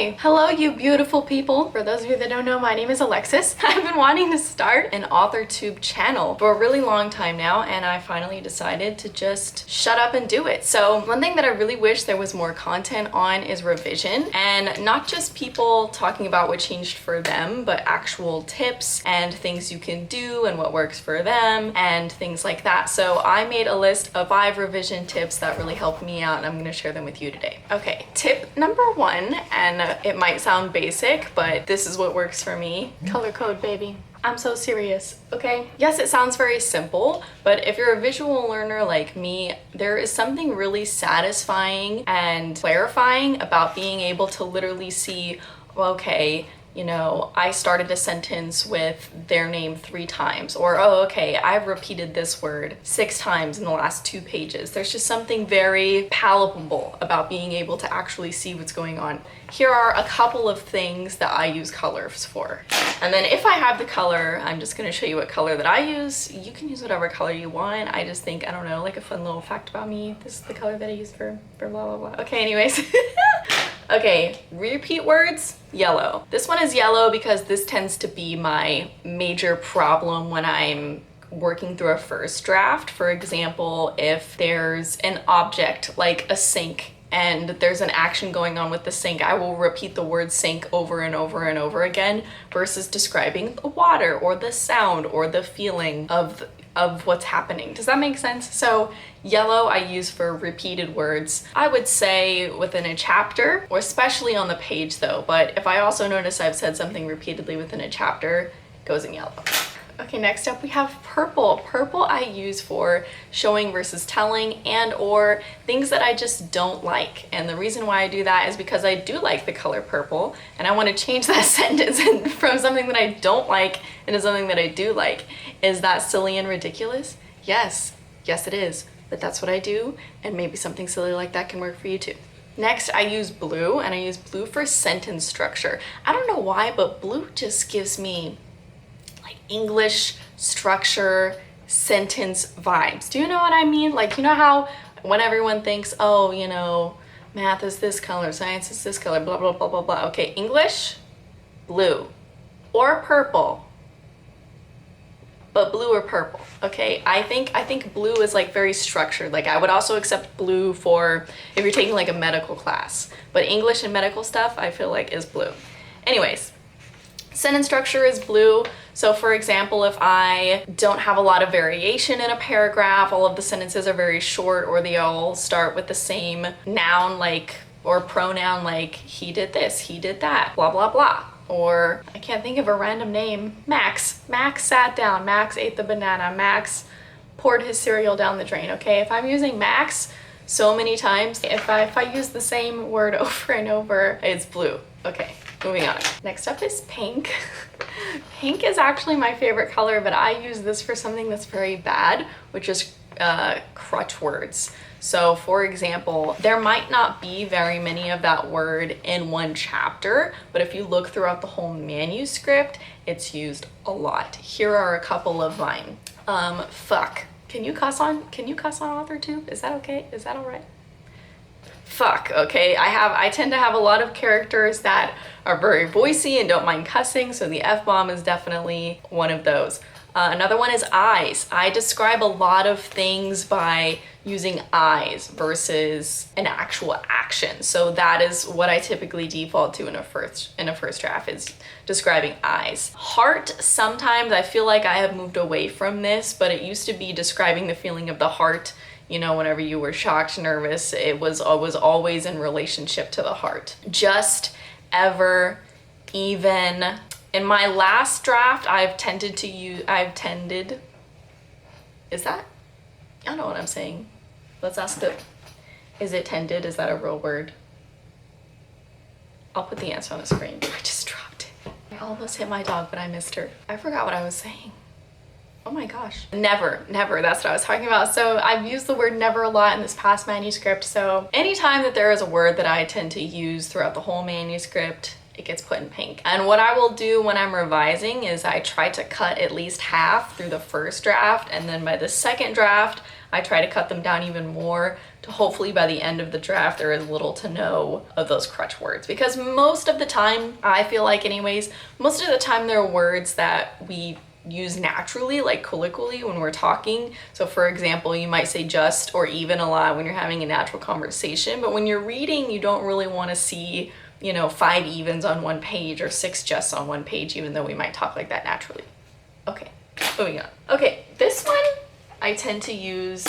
Hi! Hello, you beautiful people. For those of you that don't know, my name is Alexis. I've been wanting to start an AuthorTube channel for a really long time now, and I finally decided to just shut up and do it. So one thing that I really wish there was more content on is revision, and not just people talking about what changed for them, but actual tips and things you can do and what works for them and things like that. So I made a list of 5 revision tips that really helped me out, and I'm gonna share them with you today. Okay, tip number 1, and it might sound basic, but this is what works for me. Color code, baby. I'm so serious, okay? Yes, it sounds very simple, but if you're a visual learner like me, there is something really satisfying and clarifying about being able to literally see, well, okay, you know, I started a sentence with their name 3 times, or oh, okay, I've repeated this word 6 times in the last 2 pages. There's just something very palpable about being able to actually see what's going on. Here are a couple of things that I use colors for. And then if I have the color, I'm just gonna show you what color that I use. You can use whatever color you want. I just think, I don't know, like a fun little fact about me. This is the color that I use for blah, blah, blah. Okay, anyways. Okay, repeat words, yellow. This one is yellow because this tends to be my major problem when I'm working through a first draft. For example, if there's an object like a sink and there's an action going on with the sink, I will repeat the word sink over and over and over again versus describing the water or the sound or the feeling of what's happening. Does that make sense? So yellow I use for repeated words. I would say within a chapter, or especially on the page though, but if I also notice I've said something repeatedly within a chapter, it goes in yellow. Okay, next up we have purple. Purple I use for showing versus telling and or things that I just don't like. And the reason why I do that is because I do like the color purple and I want to change that sentence from something that I don't like into something that I do like. Is that silly and ridiculous? Yes, yes it is. But that's what I do, and maybe something silly like that can work for you too. Next, I use blue, and I use blue for sentence structure. I don't know why, but blue just gives me like English structure, sentence vibes. Do you know what I mean? Like, you know how when everyone thinks, oh, you know, math is this color, science is this color, blah, blah, blah, blah, blah. Okay, English, blue, or purple. But blue or purple, okay? I think blue is like very structured. Like I would also accept blue for if you're taking like a medical class, but English and medical stuff I feel like is blue. Anyways, sentence structure is blue. So for example, if I don't have a lot of variation in a paragraph, all of the sentences are very short or they all start with the same noun like or pronoun like he did this, he did that, blah, blah, blah. Or I can't think of a random name. Max. Max sat down. Max ate the banana. Max poured his cereal down the drain. Okay, if I'm using Max so many times, if I use the same word over and over, it's blue. Okay, moving on. Next up is pink. Pink is actually my favorite color, but I use this for something that's very bad, which is crutch words. So for example, there might not be very many of that word in one chapter, but if you look throughout the whole manuscript, it's used a lot. Here are a couple of mine. Fuck. Can you cuss on AuthorTube? Is that okay? Is that all right? Fuck, okay? I tend to have a lot of characters that are very voicey and don't mind cussing, so the F-bomb is definitely one of those. Another one is eyes. I describe a lot of things by using eyes versus an actual action. So that is what I typically default to in a first draft is describing eyes. Heart, sometimes I feel like I have moved away from this, but it used to be describing the feeling of the heart. You know, whenever you were shocked, nervous, it was always in relationship to the heart. Just, ever, even. In my last draft, is that? I don't know what I'm saying. Let's ask is it tended? Is that a real word? I'll put the answer on the screen. I just dropped it. I almost hit my dog, but I missed her. I forgot what I was saying. Oh my gosh. Never, that's what I was talking about. So I've used the word never a lot in this past manuscript. So anytime that there is a word that I tend to use throughout the whole manuscript, it gets put in pink. And what I will do when I'm revising is I try to cut at least half through the first draft, and then by the second draft, I try to cut them down even more to hopefully by the end of the draft there is little to no of those crutch words. Because most of the time, I feel like anyways, most of the time there are words that we use naturally, like colloquially when we're talking. So for example, you might say just or even a lot when you're having a natural conversation, but when you're reading, you don't really want to see, you know, 5 evens on one page or 6 justs on one page, even though we might talk like that naturally. Okay, moving on. Okay, this one I tend to use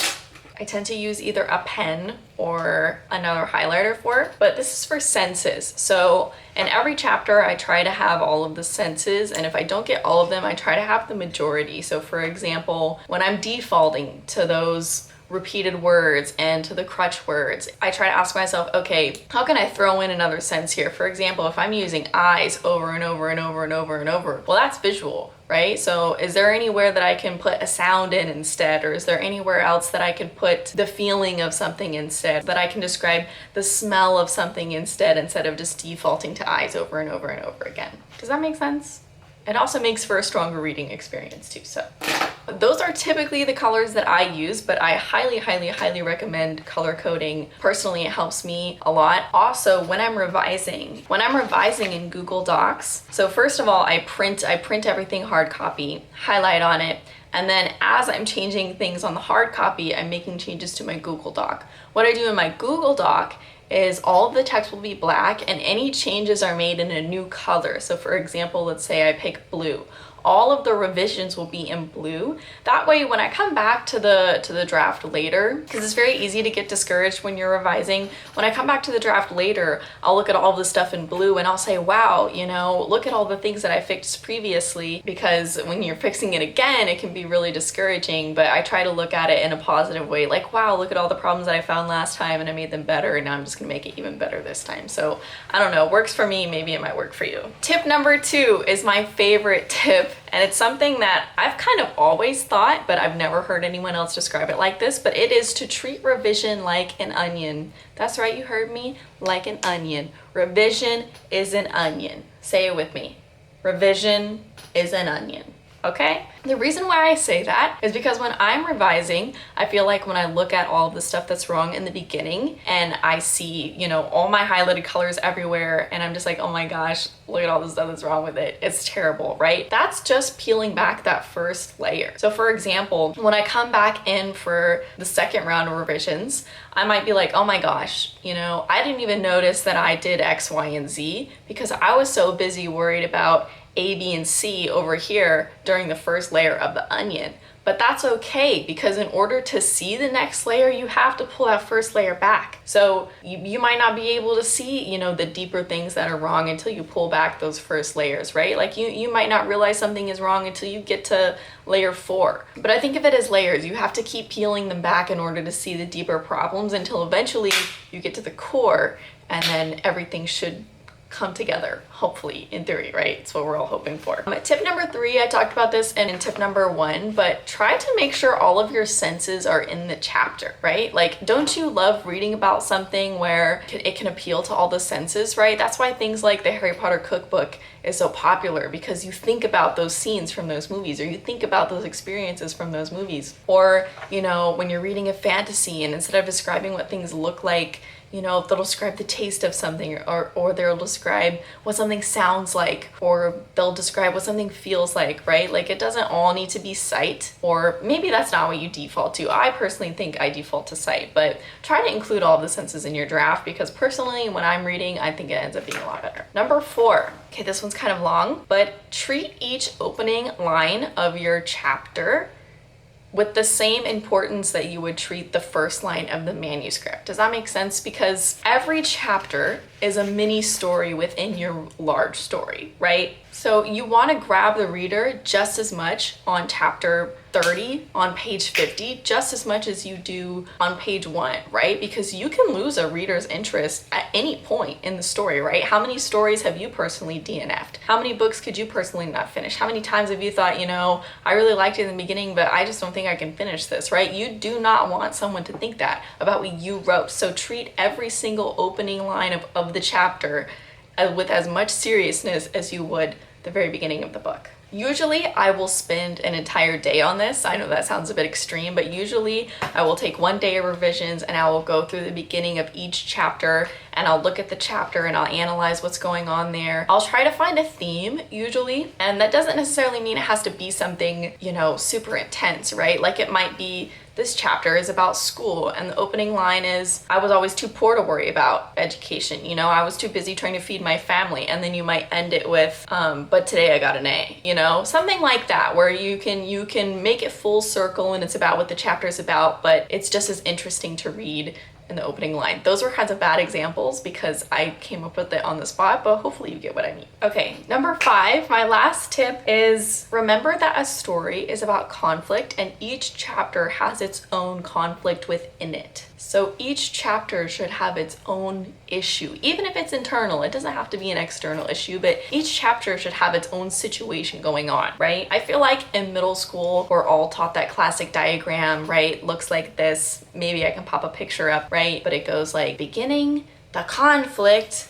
either a pen or another highlighter for, but this is for senses. So in every chapter, I try to have all of the senses, and if I don't get all of them, I try to have the majority. So for example, when I'm defaulting to those repeated words and to the crutch words, I try to ask myself, okay, how can I throw in another sense here? For example, if I'm using eyes over and over and over and over and over, well, that's visual, right? So is there anywhere that I can put a sound in instead? Or is there anywhere else that I can put the feeling of something instead? That I can describe the smell of something instead of just defaulting to eyes over and over and over again? Does that make sense? It also makes for a stronger reading experience too, so. Those are typically the colors that I use, but I highly, highly, highly recommend color coding. Personally, it helps me a lot. Also, when I'm revising in Google Docs, so first of all, I print everything hard copy, highlight on it, and then as I'm changing things on the hard copy, I'm making changes to my Google Doc. What I do in my Google Doc is all of the text will be black and any changes are made in a new color. So for example, let's say I pick blue. All of the revisions will be in blue. That way, when I come back to the draft later, because it's very easy to get discouraged when you're revising, when I come back to the draft later, I'll look at all the stuff in blue and I'll say, wow, you know, look at all the things that I fixed previously, because when you're fixing it again, it can be really discouraging, but I try to look at it in a positive way, like, wow, look at all the problems that I found last time and I made them better, and now I'm just gonna make it even better this time. So I don't know, works for me, maybe it might work for you. Tip number 2 is my favorite tip. And it's something that I've kind of always thought, but I've never heard anyone else describe it like this, but it is to treat revision like an onion. That's right, you heard me, like an onion. Revision is an onion. Say it with me. Revision is an onion. Okay? The reason why I say that is because when I'm revising, I feel like when I look at all of the stuff that's wrong in the beginning and I see, you know, all my highlighted colors everywhere and I'm just like, oh my gosh, look at all the stuff that's wrong with it. It's terrible, right? That's just peeling back that first layer. So for example, when I come back in for the second round of revisions, I might be like, oh my gosh, you know, I didn't even notice that I did X, Y, and Z because I was so busy worried about A, B, and C over here during the first layer of the onion. But that's okay, because in order to see the next layer, you have to pull that first layer back. So you might not be able to see, you know, the deeper things that are wrong until you pull back those first layers, right? Like you might not realize something is wrong until you get to layer 4. But I think of it as layers. You have to keep peeling them back in order to see the deeper problems until eventually you get to the core, and then everything should come together, hopefully, in theory, right? It's what we're all hoping for. Tip number 3, I talked about this in tip number 1, but try to make sure all of your senses are in the chapter, right? Like, don't you love reading about something where it can appeal to all the senses, right? That's why things like the Harry Potter cookbook is so popular, because you think about those scenes from those movies, or you think about those experiences from those movies. Or, you know, when you're reading a fantasy and instead of describing what things look like, you know, they'll describe the taste of something, or they'll describe what something sounds like, or they'll describe what something feels like, right? Like, it doesn't all need to be sight, or maybe that's not what you default to. I personally think I default to sight, but try to include all the senses in your draft, because personally, when I'm reading, I think it ends up being a lot better. Number 4, okay, this one's kind of long, but treat each opening line of your chapter with the same importance that you would treat the first line of the manuscript. Does that make sense? Because every chapter is a mini story within your large story, right? So you want to grab the reader just as much on chapter 30 on page 50, just as much as you do on page 1, right? Because you can lose a reader's interest at any point in the story, right? How many stories have you personally DNF'd? How many books could you personally not finish? How many times have you thought, you know, I really liked it in the beginning, but I just don't think I can finish this, right? You do not want someone to think that about what you wrote. So treat every single opening line of the chapter with as much seriousness as you would the very beginning of the book. Usually I will spend an entire day on this. I know that sounds a bit extreme, but usually I will take one day of revisions and I will go through the beginning of each chapter and I'll look at the chapter and I'll analyze what's going on there. I'll try to find a theme usually, and that doesn't necessarily mean it has to be something, you know, super intense, right? Like it might be this chapter is about school and the opening line is, I was always too poor to worry about education. You know, I was too busy trying to feed my family. And then you might end it with, but today I got an A, you know, something like that, where you can make it full circle and it's about what the chapter is about, but it's just as interesting to read in the opening line. Those were kinds of bad examples because I came up with it on the spot, but hopefully you get what I mean. Okay, number 5, my last tip is remember that a story is about conflict and each chapter has its own conflict within it. So each chapter should have its own issue, even if it's internal. It doesn't have to be an external issue, but each chapter should have its own situation going on, right? I feel like in middle school, we're all taught that classic diagram, right? Looks like this. Maybe I can pop a picture up, right? But it goes like beginning, the conflict,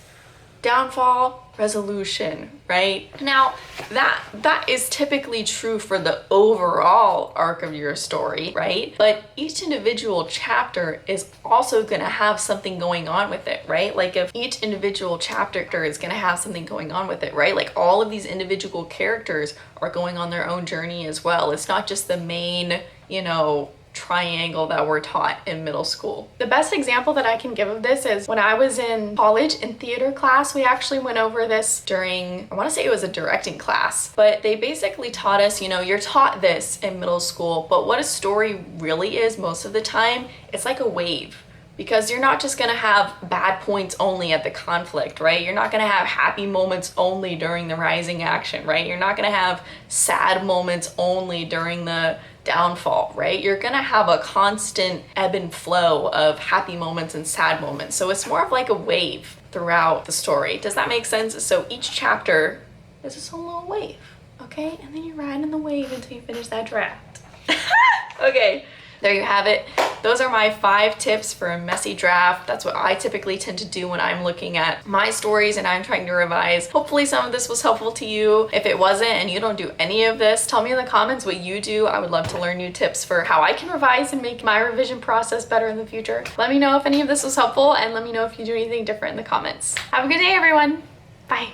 downfall, resolution, right? Now, that is typically true for the overall arc of your story, right? But each individual chapter is also gonna have something going on with it, right? Like if each individual chapter is gonna have something going on with it, right? Like all of these individual characters are going on their own journey as well. It's not just the main, you know, triangle that we're taught in middle school. The best example that I can give of this is when I was in college in theater class, we actually went over this during, I want to say it was a directing class, but they basically taught us, you know, you're taught this in middle school, but what a story really is most of the time, it's like a wave. Because you're not just gonna have bad points only at the conflict, right? You're not gonna have happy moments only during the rising action, right? You're not gonna have sad moments only during the downfall, right? You're gonna have a constant ebb and flow of happy moments and sad moments. So it's more of like a wave throughout the story. Does that make sense? So each chapter is just a little wave, okay? And then you ride in the wave until you finish that draft. Okay. There you have it. Those are my 5 tips for a messy draft. That's what I typically tend to do when I'm looking at my stories and I'm trying to revise. Hopefully some of this was helpful to you. If it wasn't and you don't do any of this, tell me in the comments what you do. I would love to learn new tips for how I can revise and make my revision process better in the future. Let me know if any of this was helpful and let me know if you do anything different in the comments. Have a good day, everyone. Bye.